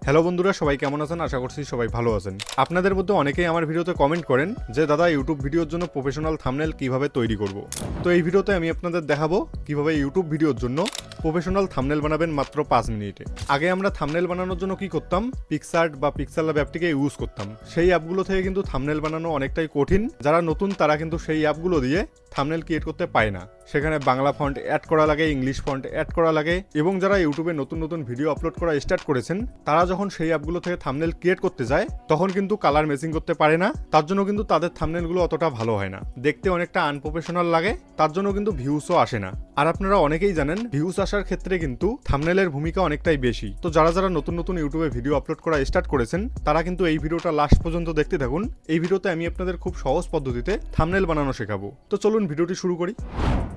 Hello বন্ধুরা, সবাই কেমন আছেন? আশা করছি সবাই ভালো আছেন। আপনাদের মধ্যে অনেকেই আমার ভিডিওতে কমেন্ট করেন যে দাদা ইউটিউব ভিডিওর জন্য প্রফেশনাল থাম্বনেল কিভাবে তৈরি করব। তো এই ভিডিওতে আমি আপনাদের দেখাবো কিভাবে ইউটিউব ভিডিওর জন্য প্রফেশনাল থাম্বনেল বানাবেন মাত্র 5 মিনিটে। আগে আমরা থাম্বনেল বানানোর জন্য কি করতাম, পিক্সআর্ট বা পিক্সেল ল্যাব অ্যাপটিকে ইউজ করতাম। সেই অ্যাপগুলো থেকে কিন্তু থাম্বনেল বানানো অনেকটাই কঠিন। যারা নতুন তারা কিন্তু সেই অ্যাপগুলো দিয়ে থাম্বনেল ক্রিয়েট করতে পায় না। সেখানে বাংলা ফন্ট অ্যাড করা লাগে, ইংলিশ ফন্ট অ্যাড করা লাগে, এবং যারা ইউটিউবে নতুন নতুন ভিডিও আপলোড করা স্টার্ট করেছেন তারা যখন সেই অ্যাপগুলো থেকে থাম্বনেল ক্রিয়েট করতে যায় তখন কিন্তু কালার ম্যাচিং করতে পারে না। তার জন্য কিন্তু তাদের থাম্বনেলগুলো অতটা ভালো হয় না, দেখতে অনেকটা আনপ্রফেশনাল লাগে। তার জন্য কিন্তু ভিউসও আসে না। আর আপনারা অনেকেই জানেন ভিউস আসার ক্ষেত্রে কিন্তু থাম্বনেলের ভূমিকা অনেকটাই বেশি। তো যারা যারা নতুন নতুন ইউটিউবে ভিডিও আপলোড করা স্টার্ট করেছেন তারা কিন্তু এই ভিডিওটা লাস্ট পর্যন্ত দেখতে থাকুন। এই ভিডিওতে আমি আপনাদের খুব সহজ পদ্ধতিতে থাম্বনেল বানানো শেখাবো। তো চলুন ভিডিওটি শুরু করি।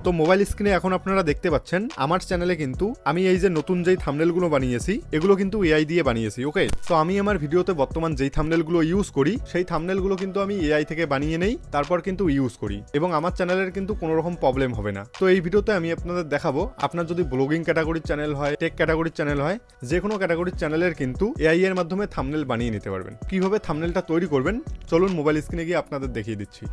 তো মোবাইল স্ক্রিনে এখন আপনারা দেখতে পাচ্ছেন আমার চ্যানেলে কিন্তু আমি এই যে নতুন যেই থাম্বনেলগুলো বানিয়েছি এগুলো কিন্তু এআই দিয়ে বানিয়েছি। ওকে, তো আমি আমার ভিডিওতে বর্তমান যেই থাম্বনেলগুলো ইউজ করি সেই থাম্বনেলগুলো কিন্তু আমি এআই থেকে বানিয়ে নেই, তারপর কিন্তু ইউজ করি, এবং আমার চ্যানেলের কিন্তু কোনো রকম প্রবলেম হবে না। তো এই ভিডিওতে আমি আপনাদের দেখাবো আপনার যদি ব্লগিং ক্যাটাগরির চ্যানেল হয়, টেক ক্যাটাগরির চ্যানেল হয়, যে কোনো ক্যাটাগরির চ্যানেলের কিন্তু এআই এর মাধ্যমে থাম্বনেল বানিয়ে নিতে পারবেন। কিভাবে থাম্বনেলটা তৈরি করবেন চলুন মোবাইল স্ক্রিনে গিয়ে আপনাদের দেখিয়ে দিচ্ছি।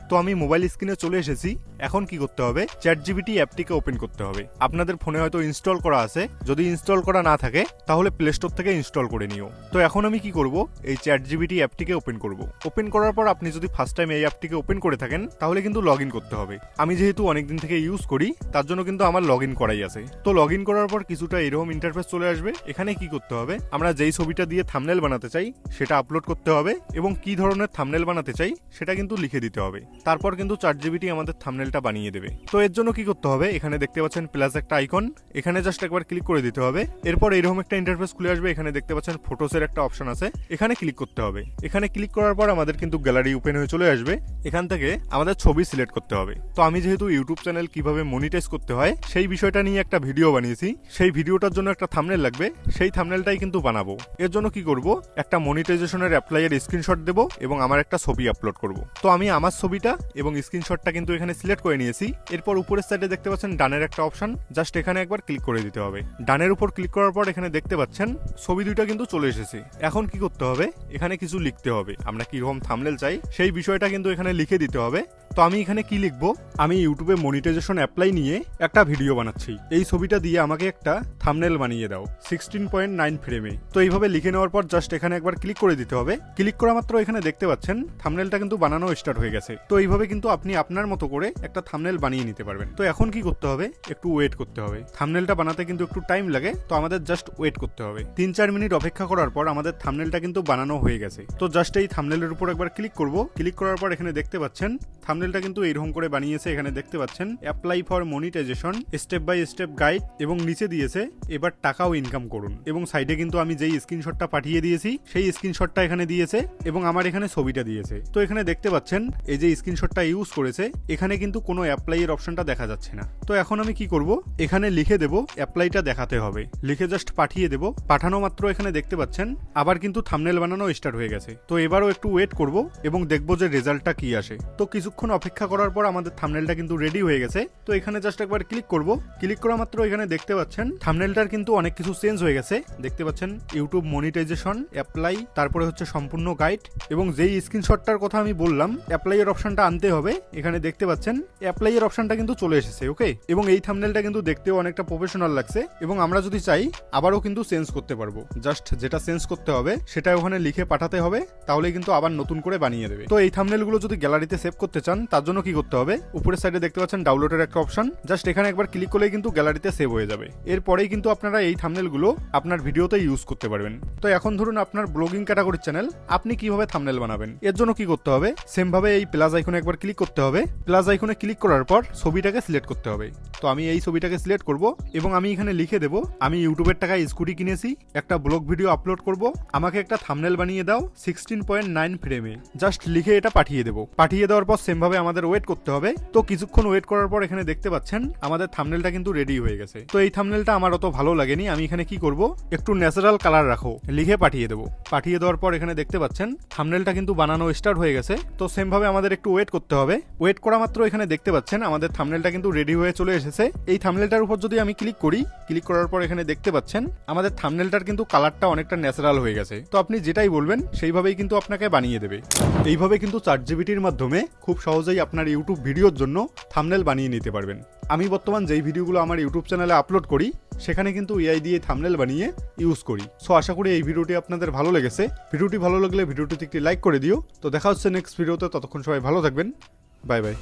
তো আমি মোবাইল স্ক্রিনে চলে এসেছি। এখন কি করতে হবে, চ্যাটজিপিটি অ্যাপটিকে ওপেন করতে হবে। আপনাদের ফোনে হয়তো ইনস্টল করা আছে, যদি ইনস্টল করা না থাকে তাহলে প্লে স্টোর থেকে ইনস্টল করে নিও। তো এখন আমি কি করব, এই চ্যাটজিপিটি অ্যাপটিকে ওপেন করব। ওপেন করার পর আপনি যদি ফার্স্ট টাইম এই অ্যাপটিকে ওপেন করে থাকেন তাহলে কিন্তু লগ ইন করতে হবে। আমি যেহেতু অনেকদিন থেকে ইউজ করি তার জন্য কিন্তু আমার লগ ইন করাই আছে। তো লগ ইন করার পর কিছুটা এরকম ইন্টারফেস চলে আসবে। এখানে কি করতে হবে, আমরা যেই ছবিটা দিয়ে থাম্বনেল বানাতে চাই সেটা আপলোড করতে হবে, এবং কি ধরনের থাম্বনেল বানাতে চাই সেটা কিন্তু লিখে দিতে হবে। তারপর কিন্তু চ্যাটজিপিটি আমাদের থাম্বনেলটা বানিয়ে দেবে। তো এর জন্য কি করতে হবে, এখানে দেখতে পাচ্ছেন প্লাস একটা আইকন, এখানে জাস্ট একবার ক্লিক করে দিতে হবে। এরপর এরকম একটা ইন্টারফেস খুলে আসবে। এখানে দেখতে পাচ্ছেন ফটোসের একটা অপশন আছে, এখানে ক্লিক করতে হবে। এখানে ক্লিক করার পর আমাদের কিন্তু গ্যালারি ওপেন হয়ে চলে আসবে। এখান থেকে আমাদের ছবি সিলেক্ট করতে হবে। তো আমি যেহেতু ইউটিউব চ্যানেল কিভাবে মনিটাইজ করতে হয় সেই বিষয়টা নিয়ে একটা ভিডিও বানিয়েছি, সেই ভিডিওটার জন্য একটা থাম্বনেল লাগবে, সেই থাম্বনেলটাই কিন্তু বানাবো। এর জন্য কি করব, একটা মনিটাইজেশনের অ্যাপ্লাইয়ের স্ক্রিনশট দেব এবং আমার একটা ছবি আপলোড করব। তো আমি আমার ছবিটা এবং স্ক্রিনশটটা কিন্তু এখানে সিলেক্ট করে নিয়েছি। এরপর উপরের সাইডে দেখতে পাচ্ছেন ডানের একটা অপশন, জাস্ট এখানে একবার ক্লিক করে দিতে হবে। ডানের উপর ক্লিক করার পর এখানে দেখতে পাচ্ছেন ছবি দুইটা কিন্তু চলে এসেছে। এখন কি করতে হবে, এখানে কিছু লিখতে হবে। আমরা কিরকম থাম্বনেল চাই সেই বিষয়টা কিন্তু এখানে লিখে দিতে হবে। তো আমি এখানে কি লিখবো, আমি ইউটিউবে মনিটাইজেশন অ্যাপ্লাই নিয়ে একটা ভিডিও বানাচ্ছি, এই ছবিটা দিয়ে আমাকে একটা থাম্বনেল বানিয়ে দাও 16.9 ফ্রেমে। তো এইভাবে লিখে নেওয়ার পর জাস্ট এখানে একবার ক্লিক করে দিতে হবে। ক্লিক করা মাত্র এখানে দেখতে পাচ্ছেন থাম্বনেলটা কিন্তু বানানো স্টার্ট হয়ে গেছে। তো এইভাবে কিন্তু আপনি আপনার মতো করে একটা থাম্বনেল বানিয়ে নিতে পারবেন। তো এখন কি করতে হবে, একটু ওয়েট করতে হবে। থাম্বনেলটা বানাতে কিন্তু একটু টাইম লাগে, তো আমাদের জাস্ট ওয়েট করতে হবে। 3-4 মিনিট অপেক্ষা করার পর আমাদের থাম্বনেলটা কিন্তু বানানো হয়ে গেছে। তো জাস্ট এই থাম্বনেলের উপর একবার ক্লিক করব। ক্লিক করার পর এখানে দেখতে পাচ্ছেন থাম্বনেলটা কিন্তু এইরকম করে বানিয়েছে। এখানে দেখতে পাচ্ছেন apply for monetization, step by step guide, এবং নিচে দিয়েছে এবার টাকাও ইনকাম করুন, এবং সাইডে কিন্তু আমি যেই স্ক্রিনশটটা পাঠিয়ে দিয়েছি সেই স্ক্রিনশটটা এখানে দিয়েছে, এবং আমার এখানে ছবিটা দিয়েছে। তো এখানে দেখতে পাচ্ছেন এই যে স্ক্রিনশটটা ইউজ করেছে এখানে কিন্তু কোনো অ্যাপ্লাই এর অপশনটা দেখা যাচ্ছে না। তো এখন আমি কি করব, এখানে লিখে দেব অ্যাপ্লাইটা দেখাতে হবে, লিখে জাস্ট পাঠিয়ে দেব। পাঠানো মাত্র এখানে দেখতে পাচ্ছেন আবার কিন্তু থাম্বনেল বানানো স্টার্ট হয়ে গেছে। তো এবারও একটু ওয়েট করব এবং দেখব যে রেজাল্টটা কি আসে। তো কিছুক্ষণ অপেক্ষা করার পর আমাদের থাম্বনেলটা কিন্তু রেডি হয়ে গেছে। তো এখানে জাস্ট একবার ক্লিক করব। ক্লিক করা মাত্র এখানে দেখতে পাচ্ছেন থাম্বনেলটার কিন্তু অনেক কিছু চেঞ্জ হয়ে গেছে। দেখতে পাচ্ছেন ইউটিউব মনিটাইজেশন, অ্যাপ্লাই, তারপরে হচ্ছে সম্পূর্ণ গাইড, এবং যেই স্ক্রিনশটটার কথা আমি বললাম অ্যাপ্লাই এর অপশনটা আনতে হবে, এখানে দেখতে পাচ্ছেন অ্যাপ্লাই এর অপশনটা কিন্তু চলে এসেছে। ওকে, এবং এই থাম্বনেলটা কিন্তু দেখতেও অনেকটা প্রফেশনাল লাগছে, এবং আমরা যদি চাই আবারও কিন্তু চেঞ্জ করতে পারবো। জাস্ট যেটা চেঞ্জ করতে হবে সেটা ওখানে লিখে পাঠাতে হবে, তাহলে কিন্তু আবার নতুন করে বানিয়ে দেবে। তো এই থাম্বনেলগুলো যদি গ্যালারিতে সেভ করতে চান তার জন্য কি করতে হবে, উপরের সাইডে দেখতে পাচ্ছেন ডাউনলোডের একটা অপশন, জাস্ট এখানে একবার ক্লিক করলেই কিন্তু গ্যালারিতে সেভ হয়ে যাবে। এরপরেই কিন্তু আপনারা এই থাম্বনেলগুলো আপনার ভিডিওতে ইউজ করতে পারবেন। তো এখন ধরুন আপনার ব্লগিং ক্যাটাগরির চ্যানেল, আপনি কিভাবে থাম্বনেল বানাবেন, এর জন্য কি করতে হবে, সেম ভাবে এই প্লাস আইকনে একবার ক্লিক করতে হবে। প্লাস আইকনে ক্লিক করার পর ছবিটাকে সিলেক্ট করতে হবে। তো আমি এই ছবিটাকে সিলেক্ট করব এবং আমি এখানে লিখে দেব আমি ইউটিউবের টাকায় স্কুটি কিনেছি, একটা ব্লগ ভিডিও আপলোড করব, আমাকে একটা থাম্বনেল বানিয়ে দাও 16.9 ফ্রেমে। জাস্ট লিখে এটা পাঠিয়ে দেব। পাঠিয়ে দেওয়ার পর সেম ভাবে আমাদের ওয়েট করতে হবে। তো কিছুক্ষণ ওয়েট করার পর এখানে দেখতে পাচ্ছেন আমাদের থাম্বনেলটা কিন্তু রেডি হয়ে গেছে। তো এই থাম্বনেলটা আমার অত ভালো লাগেনি, আমি এখানে কি করব, একটু ন্যাচারাল কালার রাখো, লিখে পাঠিয়ে দেব। পাঠিয়ে দেওয়ার পর এখানে দেখতে পাচ্ছেন থাম্বনেলটা কিন্তু বানানো স্টার্ট হয়ে গেছে। তো সেম ভাবে আমাদের একটু ওয়েট করতে হবে। ওয়েট করা মাত্র এখানে দেখতে পাচ্ছেন আমাদের থাম্বনেলটা কিন্তু রেডি হয়ে চলে এসেছে। এই থাম্বনেলটার উপর যদি আমি ক্লিক করি, ক্লিক করার পর এখানে দেখতে পাচ্ছেন আমাদের থাম্বনেলটার কিন্তু কালারটা অনেকটা ন্যাচারাল হয়ে গেছে। তো আপনি যেটাই বলবেন সেইভাবেই কিন্তু আপনাকে বানিয়ে দেবে। এইভাবে কিন্তু ChatGPT-র মাধ্যমে খুব সহজেই আপনার ইউটিউব ভিডিওর জন্য থাম্বনেল বানিয়ে নিতে পারবেন। আমি বর্তমান যেই ভিডিওগুলো আমার ইউটিউব চ্যানেলে আপলোড করি সেখানে কিন্তু এআই দিয়ে থাম্বনেল বানিয়ে ইউজ করি। সো আশা করি এই ভিডিওটি আপনাদের ভালো লেগেছে। ভিডিওটি ভালো লাগলে ভিডিওটিতে একটি লাইক করে দিও। তো দেখা হচ্ছে নেক্সট ভিডিওতে, ততক্ষণ সবাই ভালো থাকবেন। Bye bye.